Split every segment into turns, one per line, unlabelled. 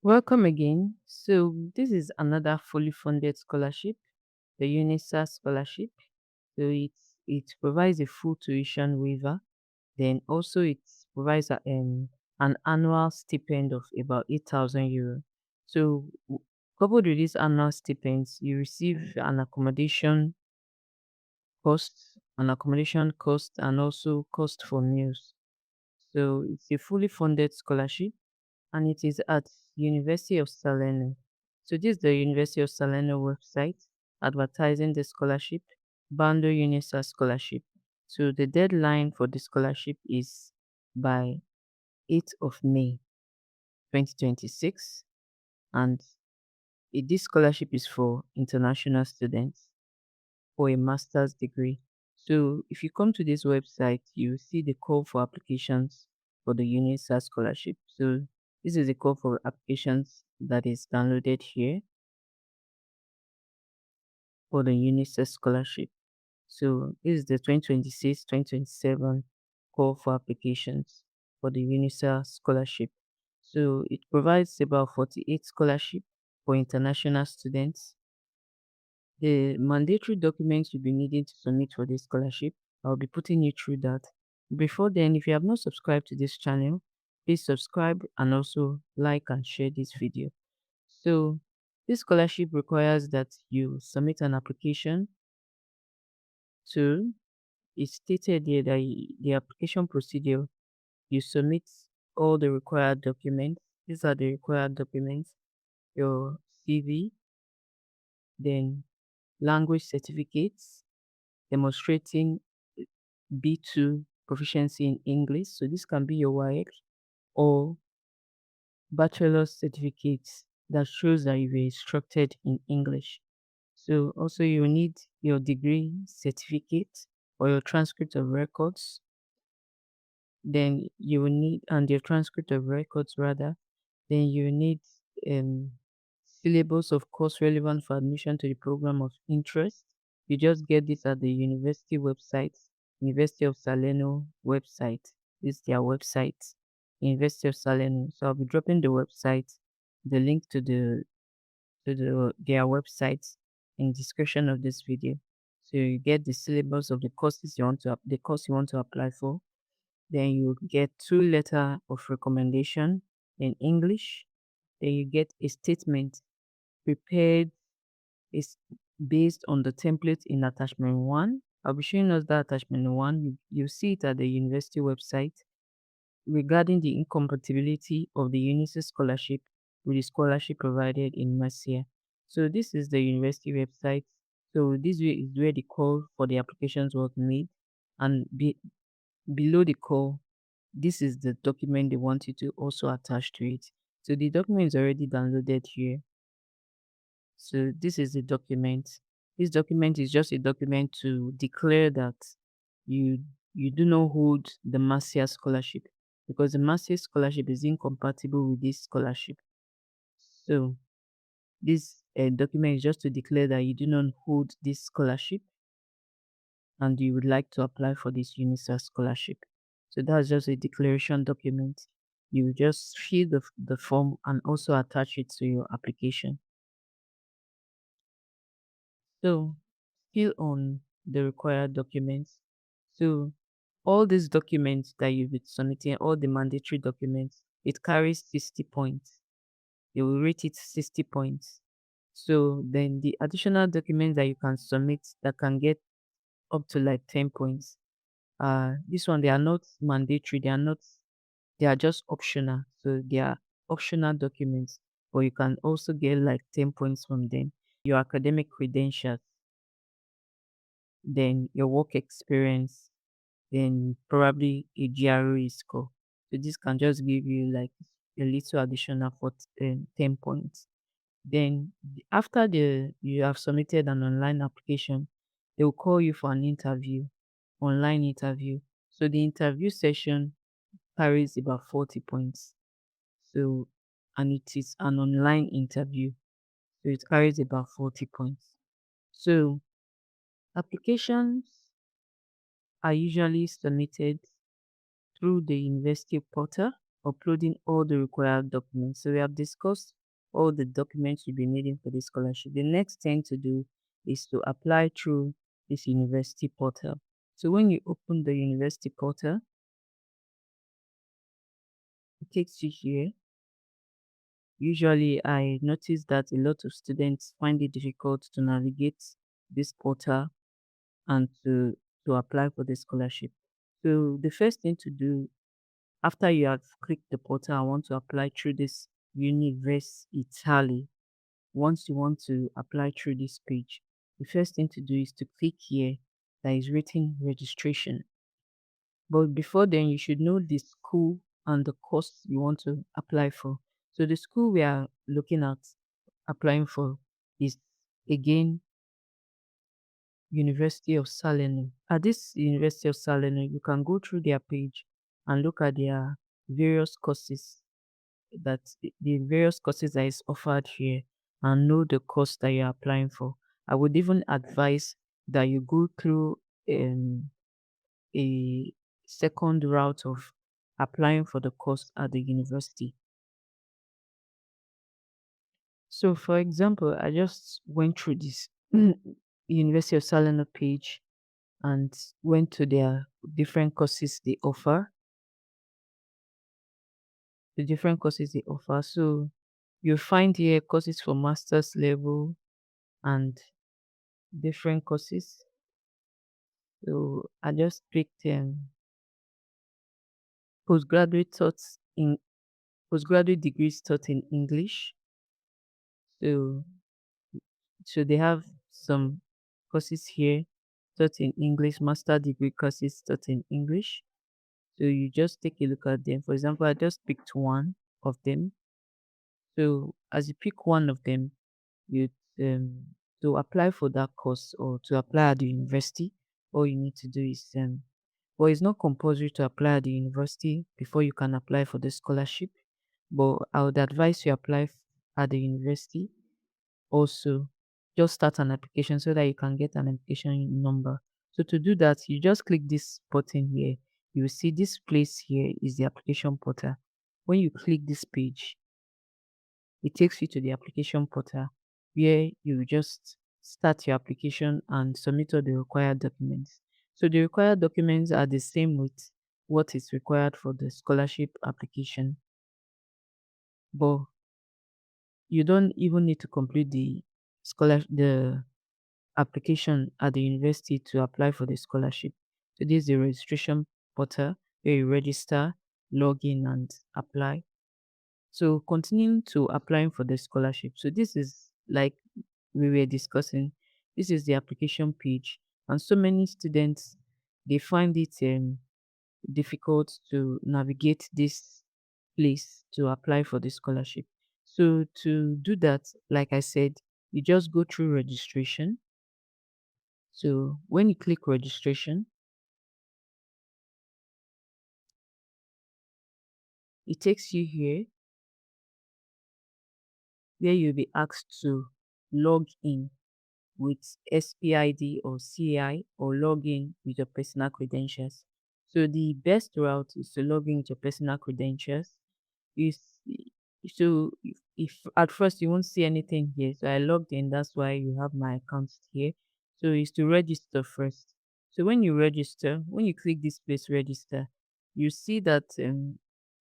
Welcome again. So, this is another fully funded scholarship, the UNISA scholarship. So, it provides a full tuition waiver. Then also it provides an annual stipend of about 8,000 euro. So, coupled with these annual stipends, you receive an accommodation cost, and also cost for meals. So, it's a fully funded scholarship and it is at University of Salerno. So this is the University of Salerno website advertising the scholarship, Bando UNISA scholarship. So the deadline for the scholarship is by 8th of May 2026, and this scholarship is for international students for a master's degree. So if you come to this website, you see the call for applications for the UNISA scholarship. So this is a call for applications that is downloaded here for the UNISA scholarship. So this is the 2026-2027 call for applications for the UNISA scholarship. So it provides about 48 scholarship for international students. The mandatory documents you'll be needing to submit for this scholarship, I'll be putting you through that. Before then, if you have not subscribed to this channel, please subscribe and also like and share this video. So this scholarship requires that you submit an application to, it's stated here that the application procedure, you submit all the required documents. These are the required documents: your CV, then language certificates demonstrating B2 proficiency in English. So this can be your WAEC or bachelor's certificates that shows that you were instructed in English. So also you need your degree certificate or your transcript of records. Then you will need, and your transcript of records rather. Then you need um syllabus of course relevant for admission to the program of interest. You just get this at the university website, University of Salerno website. This is their website, University of Salerno. So I'll be dropping the website, the link to their website in description of this video. So you get the syllabus of the course you want to apply for. Then you get two letter of recommendation in English. Then you get a statement prepared is based on the template in attachment 1. I'll be showing us that attachment 1. You see it at the university website regarding the incompatibility of the UNISA scholarship with the scholarship provided in Mercia. So this is the university website. So this way is where the call for the applications was made, and below the call, this is the document they want you to also attach to it. So the document is already downloaded here. So this is the document. This document is just a document to declare that you you do not hold the Marcia scholarship, because the Marcia scholarship is incompatible with this scholarship. So this document is just to declare that you do not hold this scholarship and you would like to apply for this UNISA scholarship. So that's just a declaration document. You just fill the form and also attach it to your application. So still on the required documents. So all these documents that you've been submitting, all the mandatory documents, it carries 60 points. They will rate it 60 points. So then the additional documents that you can submit that can get up to like 10 points. This one, they are not mandatory, they are just optional. So they are optional documents, but you can also get like 10 points from them. Your academic credentials, then your work experience, then probably a GRE score. So this can just give you like a little additional for 10 points. Then after you have submitted an online application, they will call you for an interview, online interview. So the interview session carries about 40 points. So, and it is an online interview. So it carries about 40 points. So applications are usually submitted through the university portal. uploading all the required documents. So we have discussed all the documents you'll be needing for the scholarship. The next thing to do is to apply through this university portal. So when you open the university portal, it takes you here. Usually, I notice that a lot of students find it difficult to navigate this portal and to apply for the scholarship. So the first thing to do after you have clicked the portal, I want to apply through this Universe Italy. Once you want to apply through this page, the first thing to do is to click here that is written registration. But before then, you should know the school and the course you want to apply for. So the school we are looking at applying for is again University of Salerno. At this University of Salerno, you can go through their page and look at their various courses the various courses that is offered here and know the course that you're applying for. I would even advise that you go through a second route of applying for the course at the university. So, for example, I just went through this University of Salerno page and went to their different courses they offer, the different courses they offer. So, you'll find here courses for master's level and different courses. So I just picked postgraduate taught in postgraduate degrees taught in English. So they have some courses here taught in English, master degree courses taught in English. So you just take a look at them. For example, I just picked one of them. So as you pick one of them, you to apply for that course or to apply at the university, all you need to do is but it's not compulsory to apply at the university before you can apply for the scholarship. But I would advise you apply at the university. Also, just start an application so that you can get an application number. So to do that, you just click this button here. You will see this place here is the application portal. When you click this page, it takes you to the application portal where you just start your application and submit all the required documents. So the required documents are the same with what is required for the scholarship application, but you don't even need to complete the application at the university to apply for the scholarship. So this is the registration portal where you register, log in and apply. So continuing to applying for the scholarship. So this is like we were discussing. This is the application page, and so many students they find it difficult to navigate this place to apply for the scholarship. So to do that, like I said, you just go through registration. So when you click registration, it takes you here where you'll be asked to log in with SPID or CI or log in with your personal credentials. So the best route is to log in with your personal credentials. You see, so if at first you won't see anything here, so I logged in. That's why you have my account here. So is to register first. So when you register, when you click this place register, you see that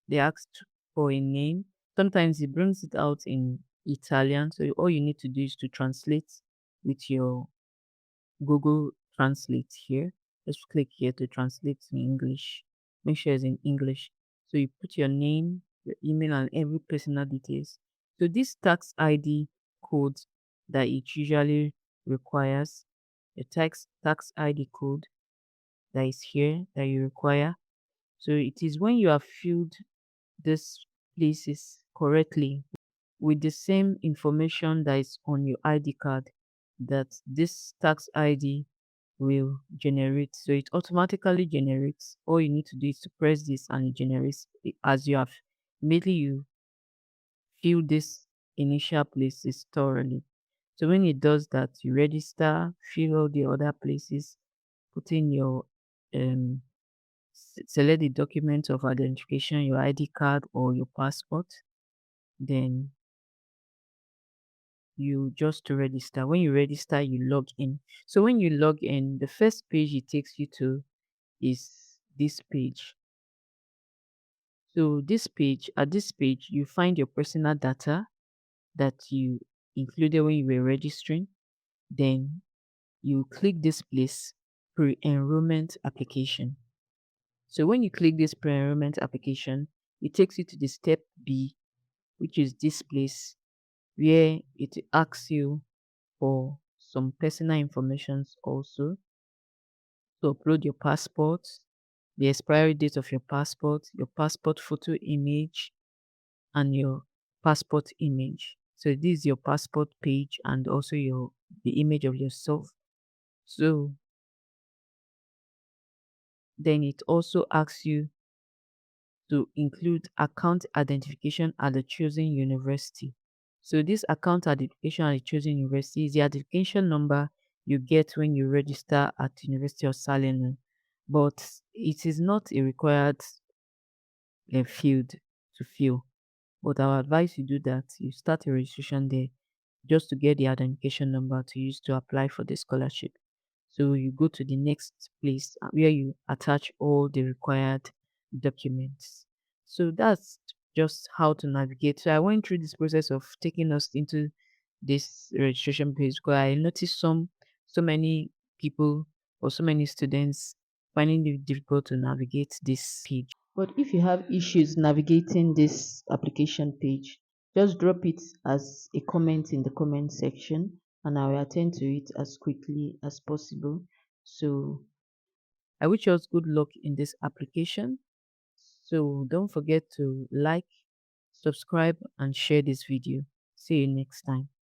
they asked for a name. Sometimes it brings it out in Italian. So all you need to do is to translate with your Google Translate here. Just click here to translate to English. Make sure it's in English. So you put your name, your email, and every personal details. So this tax ID code that it usually requires, the tax ID code that is here that you require. So it is when you have filled these places correctly with the same information that is on your ID card that this tax ID will generate. So it automatically generates. All you need to do is to press this and it generates as you have immediately you fill this initial places thoroughly. So when it does that, you register, fill all the other places, put in your um select the document of identification, your ID card or your passport. Then you just to register. When you register, you log in. So when you log in, the first page it takes you to is this page. So at this page, you find your personal data that you included when you were registering. Then you click this place, pre-enrollment application. So when you click this pre-enrollment application, it takes you to the step B, which is this place where it asks you for some personal informations also to upload your passport, the expiry date of your passport photo image, and your passport image. So this is your passport page and also the image of yourself. So then it also asks you to include account identification at the chosen university. So this account identification at the chosen university is the identification number you get when you register at University of Salem, but it is not a required field to fill. But I would advise you do that. You start a registration there just to get the identification number to use to apply for the scholarship. So you go to the next place where you attach all the required documents. So that's just how to navigate. So I went through this process of taking us into this registration page because I noticed so many people or so many students finding it difficult to navigate this page. But if you have issues navigating this application page, just drop it as a comment in the comment section and I will attend to it as quickly as possible. So I wish us good luck in this application. So don't forget to like, subscribe, and share this video. See you next time.